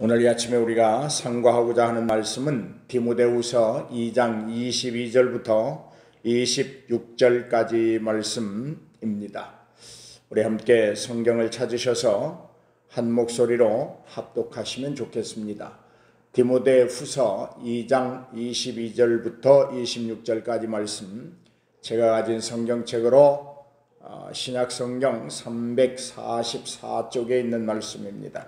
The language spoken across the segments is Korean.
오늘 이 아침에 우리가 상고하고자 하는 말씀은 디모데후서 2장 22절부터 26절까지 말씀입니다. 우리 함께 성경을 찾으셔서 한 목소리로 합독하시면 좋겠습니다. 디모데후서 2장 22절부터 26절까지 말씀, 제가 가진 성경책으로 신약성경 344쪽에 있는 말씀입니다.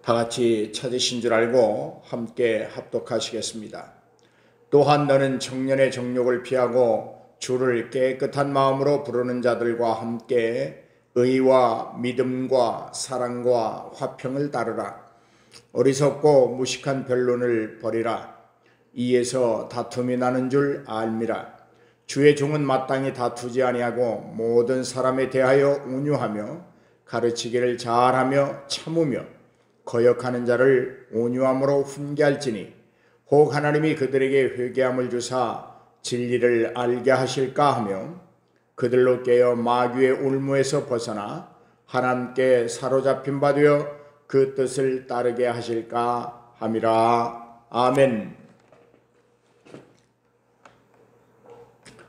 다 같이 찾으신 줄 알고 함께 합독하시겠습니다. 또한 너는 청년의 정욕을 피하고 주를 깨끗한 마음으로 부르는 자들과 함께 의와 믿음과 사랑과 화평을 따르라. 어리석고 무식한 변론을 버리라. 이에서 다툼이 나는 줄 알미라. 주의 종은 마땅히 다투지 아니하고 모든 사람에 대하여 온유하며 가르치기를 잘하며 참으며 거역하는 자를 온유함으로 훈계할지니 혹 하나님이 그들에게 회개함을 주사 진리를 알게 하실까 하며 그들로 깨어 마귀의 올무에서 벗어나 하나님께 사로잡힌 바 되어 그 뜻을 따르게 하실까 함이라. 아멘.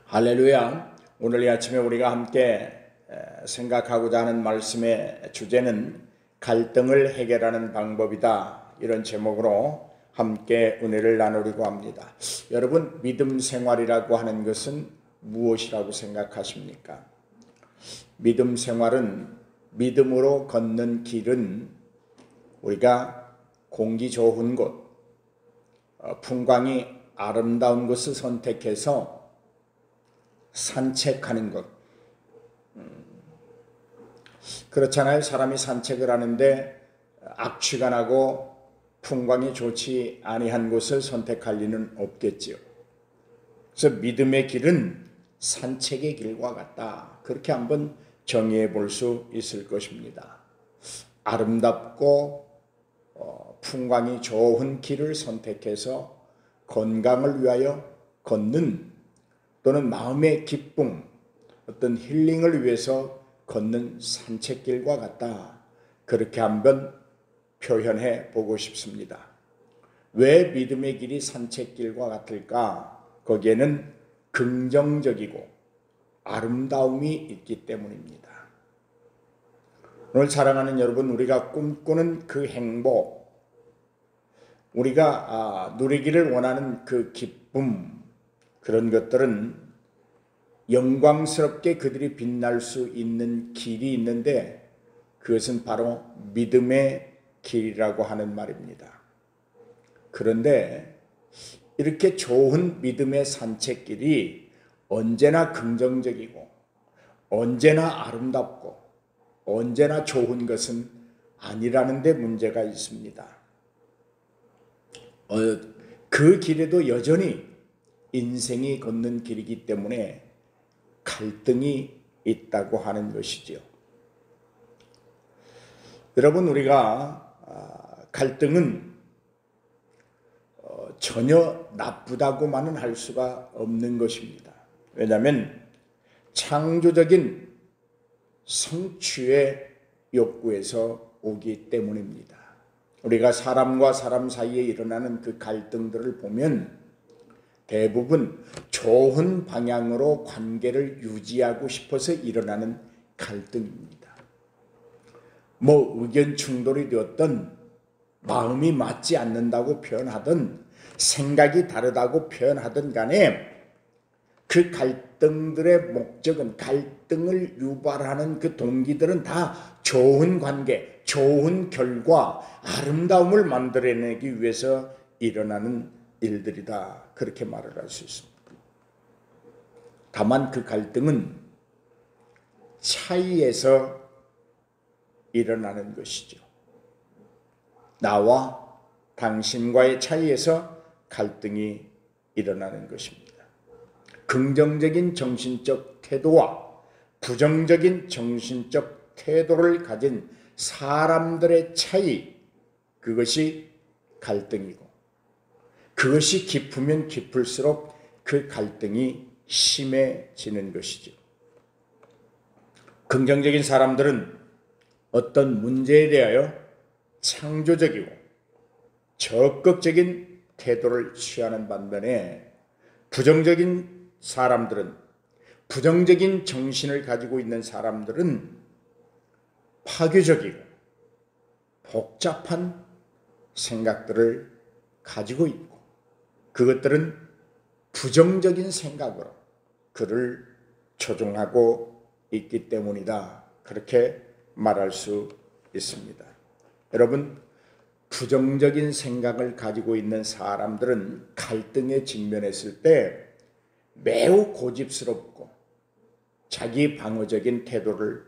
할렐루야. 오늘 이 아침에 우리가 함께 생각하고자 하는 말씀의 주제는 갈등을 해결하는 방법이다, 이런 제목으로 함께 은혜를 나누려고 합니다. 여러분, 믿음 생활이라고 하는 것은 무엇이라고 생각하십니까? 믿음 생활은, 믿음으로 걷는 길은 우리가 공기 좋은 곳, 풍광이 아름다운 곳을 선택해서 산책하는 것. 그렇잖아요. 사람이 산책을 하는데 악취가 나고 풍광이 좋지 아니한 곳을 선택할 리는 없겠지요. 그래서 믿음의 길은 산책의 길과 같다, 그렇게 한번 정의해 볼 수 있을 것입니다. 아름답고 풍광이 좋은 길을 선택해서 건강을 위하여 걷는, 또는 마음의 기쁨, 어떤 힐링을 위해서 걷는 산책길과 같다, 그렇게 한번 표현해 보고 싶습니다. 왜 믿음의 길이 산책길과 같을까? 거기에는 긍정적이고 아름다움이 있기 때문입니다. 오늘 사랑하는 여러분, 우리가 꿈꾸는 그 행복, 우리가 누리기를 원하는 그 기쁨, 그런 것들은 영광스럽게 그들이 빛날 수 있는 길이 있는데, 그것은 바로 믿음의 길이라고 하는 말입니다. 그런데 이렇게 좋은 믿음의 산책길이 언제나 긍정적이고 언제나 아름답고 언제나 좋은 것은 아니라는 데 문제가 있습니다. 그 길에도 여전히 인생이 걷는 길이기 때문에 갈등이 있다고 하는 것이지요. 여러분, 우리가 갈등은 전혀 나쁘다고만은 할 수가 없는 것입니다. 왜냐하면 창조적인 성취의 욕구에서 오기 때문입니다. 우리가 사람과 사람 사이에 일어나는 그 갈등들을 보면 대부분 좋은 방향으로 관계를 유지하고 싶어서 일어나는 갈등입니다. 의견 충돌이 되었던, 마음이 맞지 않는다고 표현하든 생각이 다르다고 표현하든 간에 그 갈등들의 목적은, 갈등을 유발하는 그 동기들은 다 좋은 관계, 좋은 결과, 아름다움을 만들어내기 위해서 일어나는 일들이다, 그렇게 말을 할 수 있습니다. 다만 그 갈등은 차이에서 일어나는 것이죠. 나와 당신과의 차이에서 갈등이 일어나는 것입니다. 긍정적인 정신적 태도와 부정적인 정신적 태도를 가진 사람들의 차이, 그것이 갈등이고, 그것이 깊으면 깊을수록 그 갈등이 심해지는 것이죠. 긍정적인 사람들은 어떤 문제에 대하여 창조적이고 적극적인 태도를 취하는 반면에 부정적인 사람들은, 부정적인 정신을 가지고 있는 사람들은 파괴적이고 복잡한 생각들을 가지고 있고, 그것들은 부정적인 생각으로 그를 조종하고 있기 때문이다, 그렇게 말할 수 있습니다. 여러분, 부정적인 생각을 가지고 있는 사람들은 갈등에 직면했을 때 매우 고집스럽고 자기 방어적인 태도를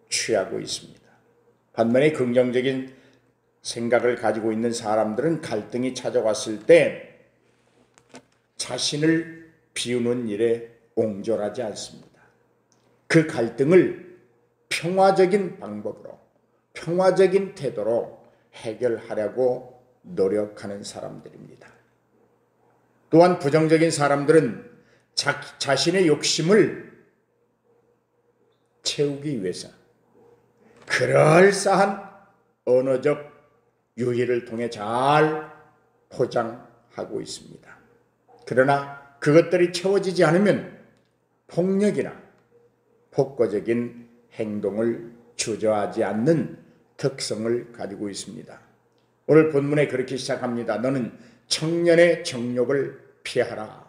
취하고 있습니다. 반면에 긍정적인 생각을 가지고 있는 사람들은 갈등이 찾아왔을 때 자신을 비우는 일에 옹졸하지 않습니다. 그 갈등을 평화적인 방법으로, 평화적인 태도로 해결하려고 노력하는 사람들입니다. 또한 부정적인 사람들은 자신의 욕심을 채우기 위해서 그럴싸한 언어적 유희를 통해 잘 포장하고 있습니다. 그러나 그것들이 채워지지 않으면 폭력이나 폭거적인 행동을 주저하지 않는 특성을 가지고 있습니다. 오늘 본문에 그렇게 시작합니다. 너는 청년의 정욕을 피하라,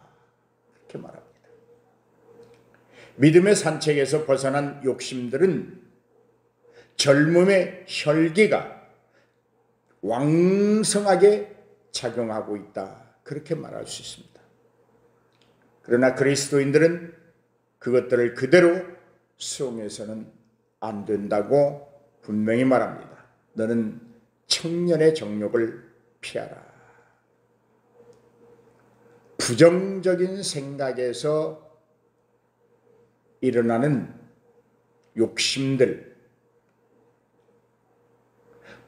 이렇게 말합니다. 믿음의 산책에서 벗어난 욕심들은 젊음의 혈기가 왕성하게 작용하고 있다, 그렇게 말할 수 있습니다. 그러나 그리스도인들은 그것들을 그대로 수용해서는 안 된다고 분명히 말합니다. 너는 청년의 정욕을 피하라. 부정적인 생각에서 일어나는 욕심들,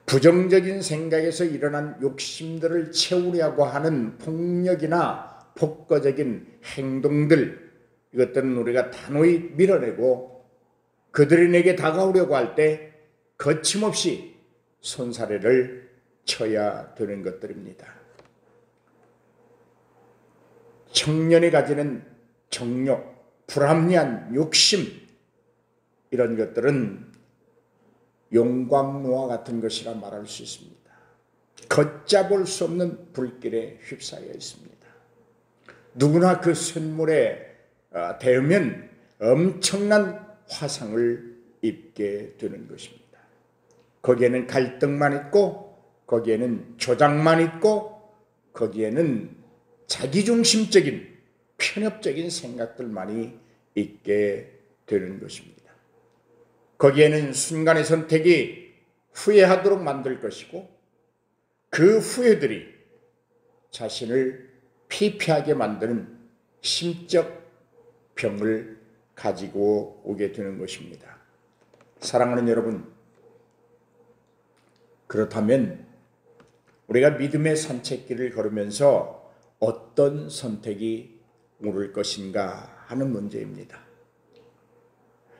부정적인 생각에서 일어난 욕심들을 채우려고 하는 폭력이나 폭거적인 행동들, 이것들은 우리가 단호히 밀어내고 그들이 내게 다가오려고 할 때 거침없이 손사래를 쳐야 되는 것들입니다. 청년이 가지는 정욕, 불합리한 욕심, 이런 것들은 용광로와 같은 것이라 말할 수 있습니다. 걷잡을 수 없는 불길에 휩싸여 있습니다. 누구나 그 쇳물에 대으면 엄청난 화상을 입게 되는 것입니다. 거기에는 갈등만 있고, 거기에는 조작만 있고, 거기에는 자기중심적인 편협적인 생각들만이 있게 되는 것입니다. 거기에는 순간의 선택이 후회하도록 만들 것이고, 그 후회들이 자신을 피폐하게 만드는 심적 병을 가지고 오게 되는 것입니다. 사랑하는 여러분, 그렇다면 우리가 믿음의 산책길을 걸으면서 어떤 선택이 옳을 것인가 하는 문제입니다.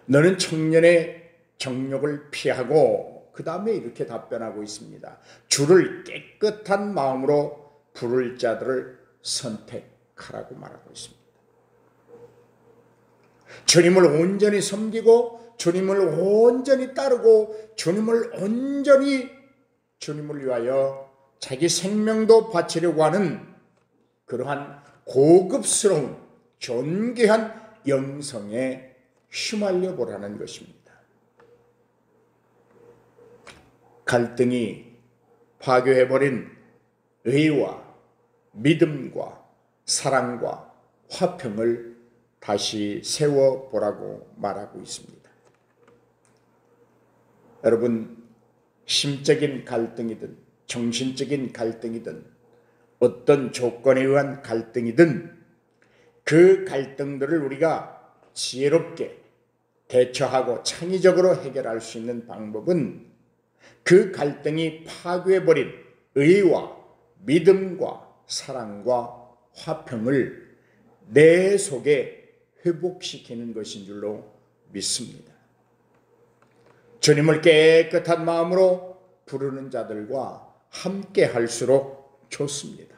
너는 청년의 정욕을 피하고, 그 다음에 이렇게 답변하고 있습니다. 주를 깨끗한 마음으로 부를 자들을 선택하라고 말하고 있습니다. 주님을 온전히 섬기고, 주님을 온전히 따르고, 주님을 위하여 자기 생명도 바치려고 하는 그러한 고급스러운 존귀한 영성에 휘말려 보라는 것입니다. 갈등이 파괴해버린 의와 믿음과 사랑과 화평을 다시 세워보라고 말하고 있습니다. 여러분, 심적인 갈등이든 정신적인 갈등이든 어떤 조건에 의한 갈등이든 그 갈등들을 우리가 지혜롭게 대처하고 창의적으로 해결할 수 있는 방법은 그 갈등이 파괴해버린 의와 믿음과 사랑과 화평을 내 속에 회복시키는 것인 줄로 믿습니다. 주님을 깨끗한 마음으로 부르는 자들과 함께 할수록 좋습니다.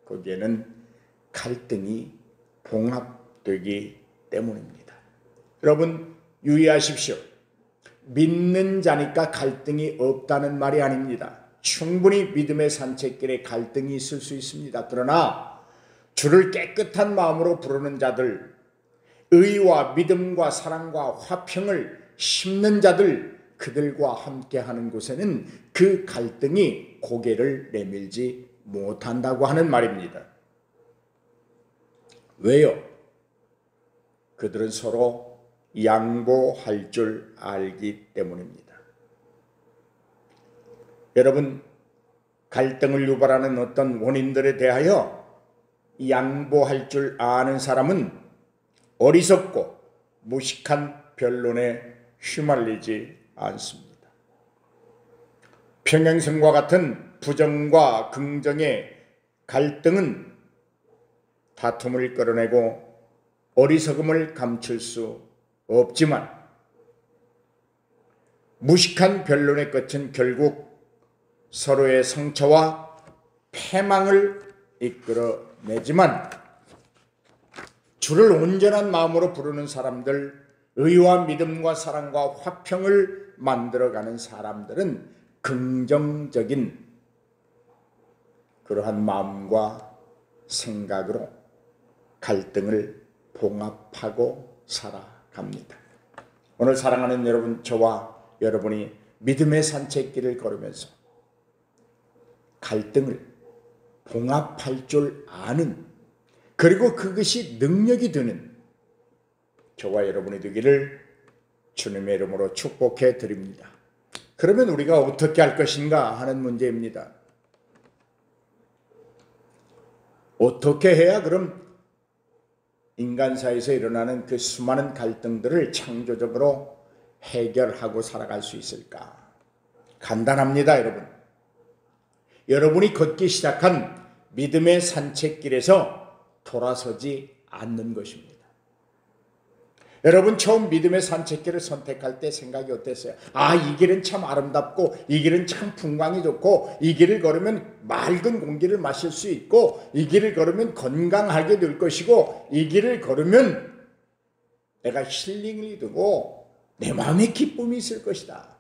거기에는 갈등이 봉합되기 때문입니다. 여러분 유의하십시오. 믿는 자니까 갈등이 없다는 말이 아닙니다. 충분히 믿음의 산책길에 갈등이 있을 수 있습니다. 그러나 주를 깨끗한 마음으로 부르는 자들, 의와 믿음과 사랑과 화평을 심는 자들, 그들과 함께하는 곳에는 그 갈등이 고개를 내밀지 못한다고 하는 말입니다. 왜요? 그들은 서로 양보할 줄 알기 때문입니다. 여러분, 갈등을 유발하는 어떤 원인들에 대하여 양보할 줄 아는 사람은 어리석고 무식한 변론에 휘말리지 않습니다. 평행선과 같은 부정과 긍정의 갈등은 다툼을 끌어내고 어리석음을 감출 수 없지만 무식한 변론의 끝은 결국 서로의 상처와 패망을 이끌어내지만 주를 온전한 마음으로 부르는 사람들, 의와 믿음과 사랑과 화평을 만들어가는 사람들은 긍정적인 그러한 마음과 생각으로 갈등을 봉합하고 살아갑니다. 오늘 사랑하는 여러분, 저와 여러분이 믿음의 산책길을 걸으면서 갈등을 봉합할 줄 아는, 그리고 그것이 능력이 되는 저와 여러분이 되기를 주님의 이름으로 축복해 드립니다. 그러면 우리가 어떻게 할 것인가 하는 문제입니다. 어떻게 해야 그럼 인간사에서 일어나는 그 수많은 갈등들을 창조적으로 해결하고 살아갈 수 있을까? 간단합니다, 여러분. 여러분이 걷기 시작한 믿음의 산책길에서 돌아서지 않는 것입니다. 여러분 처음 믿음의 산책길을 선택할 때 생각이 어땠어요? 이 길은 참 아름답고 이 길은 참 풍광이 좋고 이 길을 걸으면 맑은 공기를 마실 수 있고 이 길을 걸으면 건강하게 될 것이고 이 길을 걸으면 내가 힐링이 되고 내 마음에 기쁨이 있을 것이다.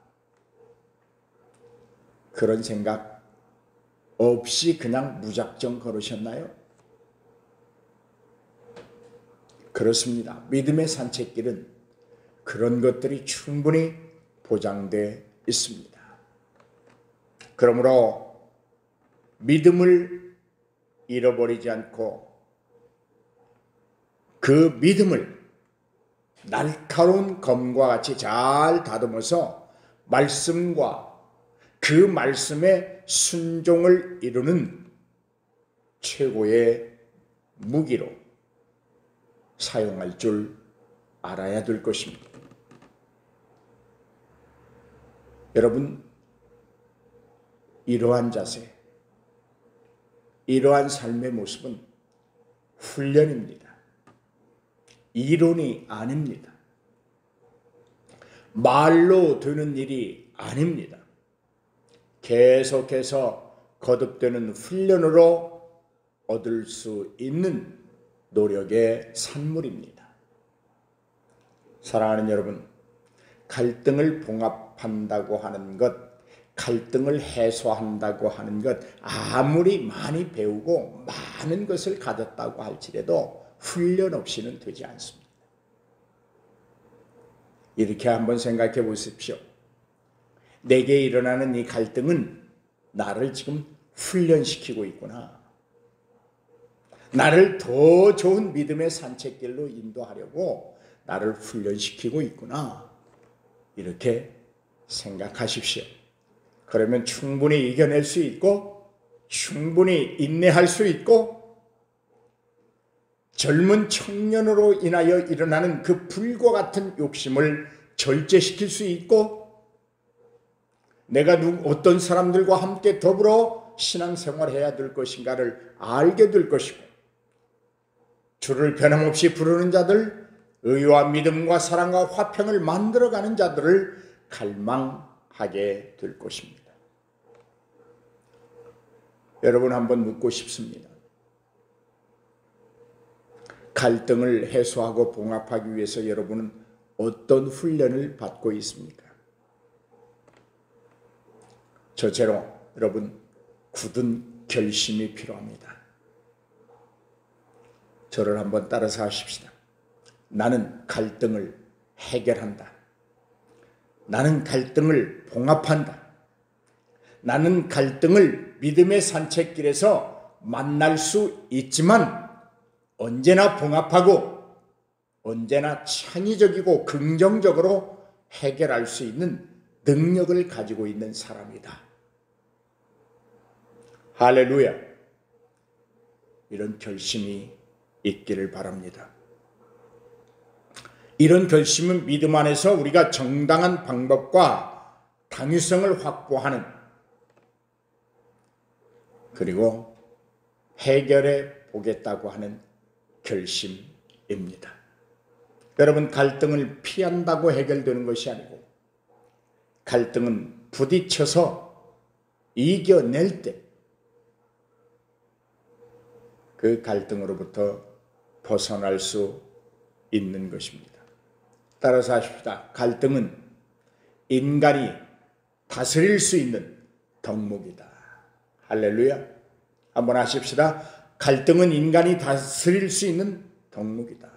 그런 생각 없이 그냥 무작정 걸으셨나요? 그렇습니다. 믿음의 산책길은 그런 것들이 충분히 보장되어 있습니다. 그러므로 믿음을 잃어버리지 않고 그 믿음을 날카로운 검과 같이 잘 다듬어서 말씀과 그 말씀의 순종을 이루는 최고의 무기로 사용할 줄 알아야 될 것입니다. 여러분, 이러한 자세, 이러한 삶의 모습은 훈련입니다. 이론이 아닙니다. 말로 되는 일이 아닙니다. 계속해서 거듭되는 훈련으로 얻을 수 있는 노력의 산물입니다. 사랑하는 여러분, 갈등을 봉합한다고 하는 것, 갈등을 해소한다고 하는 것, 아무리 많이 배우고 많은 것을 가졌다고 할지라도 훈련 없이는 되지 않습니다. 이렇게 한번 생각해 보십시오. 내게 일어나는 이 갈등은 나를 지금 훈련시키고 있구나. 나를 더 좋은 믿음의 산책길로 인도하려고 나를 훈련시키고 있구나. 이렇게 생각하십시오. 그러면 충분히 이겨낼 수 있고 충분히 인내할 수 있고 젊은 청년으로 인하여 일어나는 그 불과 같은 욕심을 절제시킬 수 있고 내가 어떤 사람들과 함께 더불어 신앙생활해야 될 것인가를 알게 될 것이고 주를 변함없이 부르는 자들, 의와 믿음과 사랑과 화평을 만들어가는 자들을 갈망하게 될 것입니다. 여러분, 한번 묻고 싶습니다. 갈등을 해소하고 봉합하기 위해서 여러분은 어떤 훈련을 받고 있습니까? 저처럼 여러분, 굳은 결심이 필요합니다. 저를 한번 따라서 하십시다. 나는 갈등을 해결한다. 나는 갈등을 봉합한다. 나는 갈등을 믿음의 산책길에서 만날 수 있지만 언제나 봉합하고 언제나 창의적이고 긍정적으로 해결할 수 있는 능력을 가지고 있는 사람이다. 할렐루야. 이런 결심이 있기를 바랍니다. 이런 결심은 믿음 안에서 우리가 정당한 방법과 당위성을 확보하는, 그리고 해결해 보겠다고 하는 결심입니다. 여러분, 갈등을 피한다고 해결되는 것이 아니고 갈등은 부딪혀서 이겨낼 때 그 갈등으로부터 벗어날 수 있는 것입니다. 따라서 하십시다. 갈등은 인간이 다스릴 수 있는 덕목이다. 할렐루야. 한번 하십시다. 갈등은 인간이 다스릴 수 있는 덕목이다.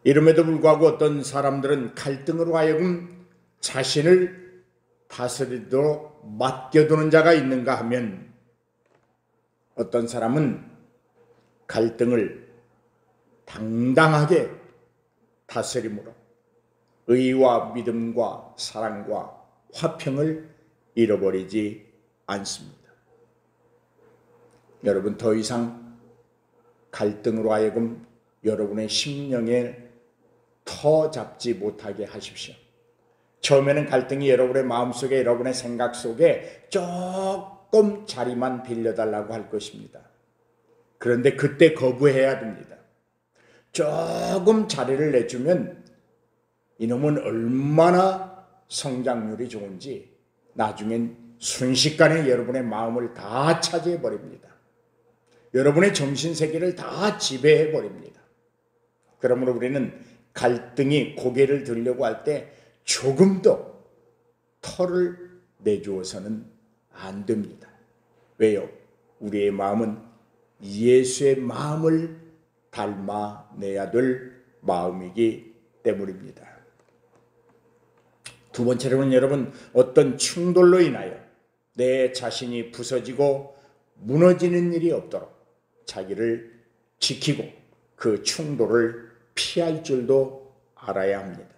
이름에도 불구하고 어떤 사람들은 갈등으로 하여금 자신을 다스리도록 맡겨두는 자가 있는가 하면, 어떤 사람은 갈등을 당당하게 다스림으로 의와 믿음과 사랑과 화평을 잃어버리지 않습니다. 여러분, 더 이상 갈등으로 하여금 여러분의 심령에 터 잡지 못하게 하십시오. 처음에는 갈등이 여러분의 마음속에, 여러분의 생각 속에 조금 자리만 빌려달라고 할 것입니다. 그런데 그때 거부해야 됩니다. 조금 자리를 내주면 이놈은 얼마나 성장률이 좋은지 나중엔 순식간에 여러분의 마음을 다 차지해버립니다. 여러분의 정신세계를 다 지배해버립니다. 그러므로 우리는 갈등이 고개를 들려고 할 때 조금 더 털을 내주어서는 안 됩니다. 왜요? 우리의 마음은 예수의 마음을 닮아내야 될 마음이기 때문입니다. 두 번째로는 여러분, 어떤 충돌로 인하여 내 자신이 부서지고 무너지는 일이 없도록 자기를 지키고 그 충돌을 피할 줄도 알아야 합니다.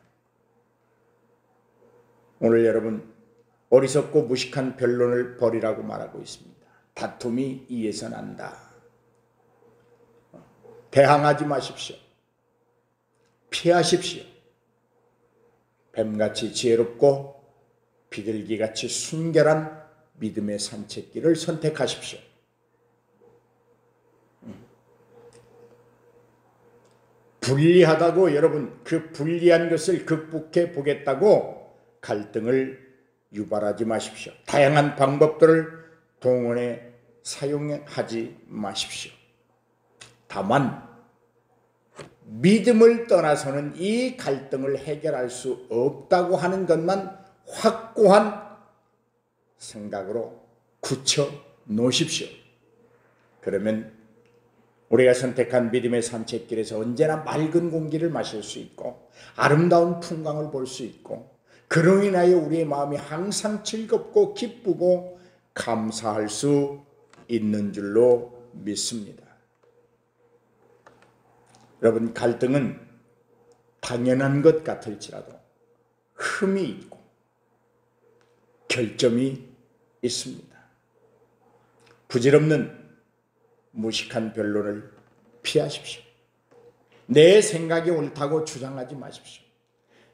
오늘 여러분, 어리석고 무식한 변론을 버리라고 말하고 있습니다. 다툼이 이에서 난다. 대항하지 마십시오. 피하십시오. 뱀같이 지혜롭고 비둘기같이 순결한 믿음의 산책길을 선택하십시오. 불리하다고 여러분, 그 불리한 것을 극복해 보겠다고 갈등을 유발하지 마십시오. 다양한 방법들을 동원해 사용하지 마십시오. 다만 믿음을 떠나서는 이 갈등을 해결할 수 없다고 하는 것만 확고한 생각으로 굳혀 놓으십시오. 그러면 우리가 선택한 믿음의 산책길에서 언제나 맑은 공기를 마실 수 있고 아름다운 풍광을 볼 수 있고, 그로 인하여 우리의 마음이 항상 즐겁고 기쁘고 감사할 수 있는 줄로 믿습니다. 여러분, 갈등은 당연한 것 같을지라도 흠이 있고 결점이 있습니다. 부질없는 무식한 변론을 피하십시오. 내 생각이 옳다고 주장하지 마십시오.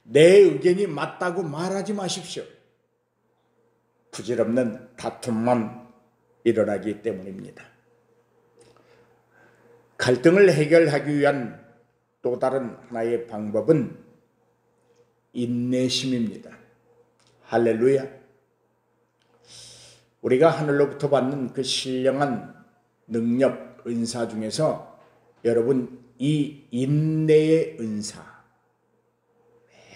내 의견이 맞다고 말하지 마십시오. 부질없는 다툼만 일어나기 때문입니다. 갈등을 해결하기 위한 또 다른 하나의 방법은 인내심입니다. 할렐루야. 우리가 하늘로부터 받는 그 신령한 능력, 은사 중에서 여러분 이 인내의 은사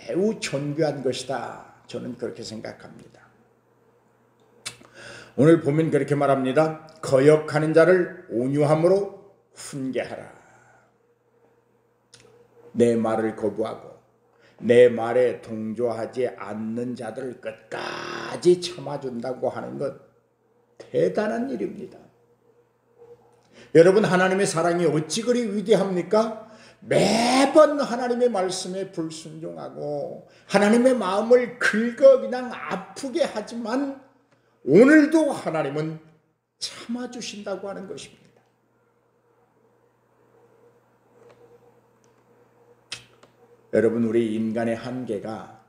매우 존귀한 것이다. 저는 그렇게 생각합니다. 오늘 보면 그렇게 말합니다. 거역하는 자를 온유함으로 훈계하라. 내 말을 거부하고 내 말에 동조하지 않는 자들을 끝까지 참아준다고 하는 것 대단한 일입니다. 여러분, 하나님의 사랑이 어찌 그리 위대합니까? 매번 하나님의 말씀에 불순종하고 하나님의 마음을 긁어 그냥 아프게 하지만 오늘도 하나님은 참아주신다고 하는 것입니다. 여러분, 우리 인간의 한계가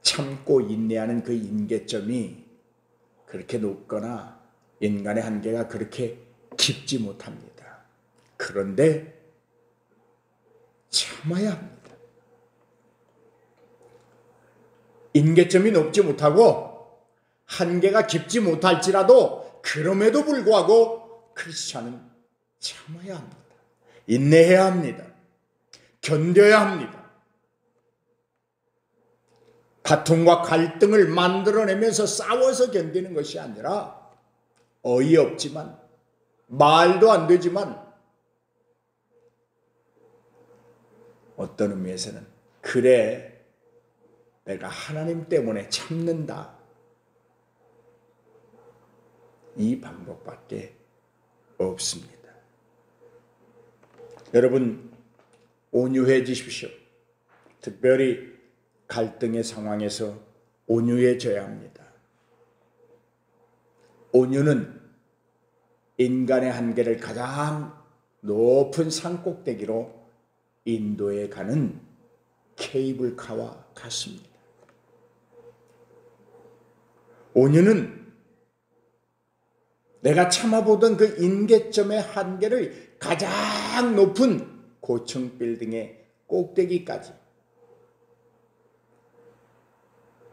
참고 인내하는 그 인계점이 그렇게 높거나 인간의 한계가 그렇게 깊지 못합니다. 그런데 참아야 합니다. 인계점이 높지 못하고 한계가 깊지 못할지라도 그럼에도 불구하고 크리스찬은 참아야 합니다. 인내해야 합니다. 견뎌야 합니다. 다툼과 갈등을 만들어내면서 싸워서 견디는 것이 아니라 어이없지만 말도 안 되지만 어떤 의미에서는 그래 내가 하나님 때문에 참는다. 이 방법밖에 없습니다. 여러분 온유해지십시오. 특별히 갈등의 상황에서 온유해져야 합니다. 온유는 인간의 한계를 가장 높은 산꼭대기로 인도해 가는 케이블카와 같습니다. 온유는 내가 참아보던 그 인계점의 한계를 가장 높은 고층 빌딩의 꼭대기까지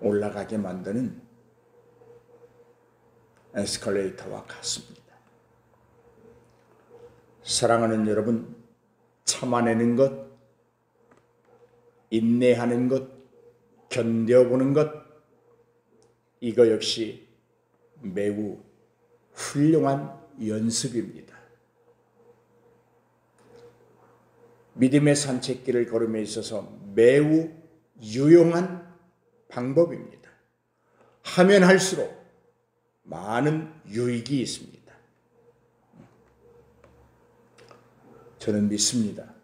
올라가게 만드는 에스컬레이터와 같습니다. 사랑하는 여러분, 참아내는 것, 인내하는 것, 견뎌보는 것, 이거 역시 매우 훌륭한 연습입니다. 믿음의 산책길을 걸음에 있어서 매우 유용한 방법입니다. 하면 할수록 많은 유익이 있습니다. 저는 믿습니다.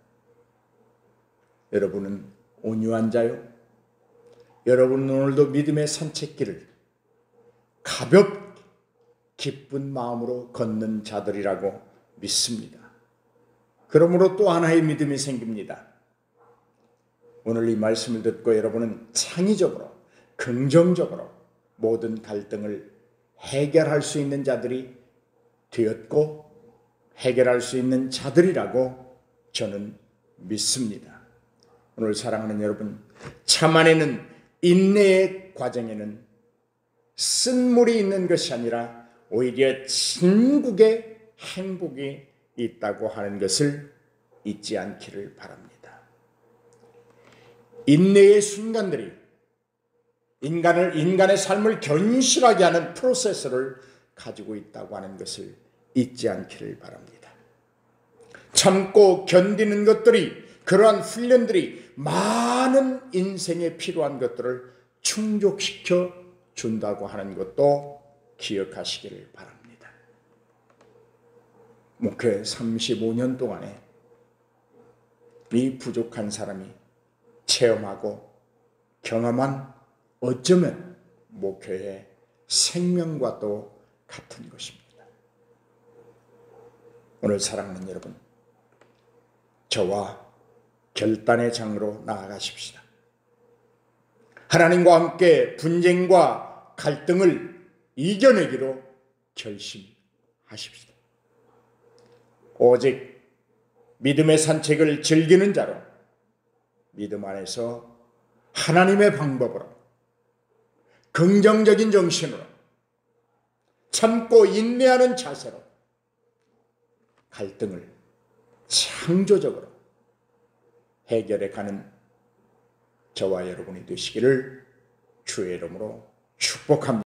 여러분은 온유한 자요. 여러분은 오늘도 믿음의 산책길을 가볍게 기쁜 마음으로 걷는 자들이라고 믿습니다. 그러므로 또 하나의 믿음이 생깁니다. 오늘 이 말씀을 듣고 여러분은 창의적으로, 긍정적으로 모든 갈등을 해결할 수 있는 자들이 되었고 해결할 수 있는 자들이라고 저는 믿습니다. 오늘 사랑하는 여러분, 참아내는 인내의 과정에는 쓴물이 있는 것이 아니라 오히려 진국의 행복이 있다고 하는 것을 잊지 않기를 바랍니다. 인내의 순간들이 인간의 삶을 견실하게 하는 프로세스를 가지고 있다고 하는 것을 잊지 않기를 바랍니다. 참고 견디는 것들이, 그러한 훈련들이 많은 인생에 필요한 것들을 충족시켜 준다고 하는 것도 기억하시기를 바랍니다. 목회 35년 동안에 이 부족한 사람이 체험하고 경험한 어쩌면 목회의 생명과도 같은 것입니다. 오늘 사랑하는 여러분, 저와 결단의 장으로 나아가십시다. 하나님과 함께 분쟁과 갈등을 이겨내기로 결심하십시다. 오직 믿음의 산책을 즐기는 자로 믿음 안에서 하나님의 방법으로 긍정적인 정신으로 참고 인내하는 자세로 갈등을 창조적으로 해결해 가는 저와 여러분이 되시기를 주의 이름으로 축복합니다.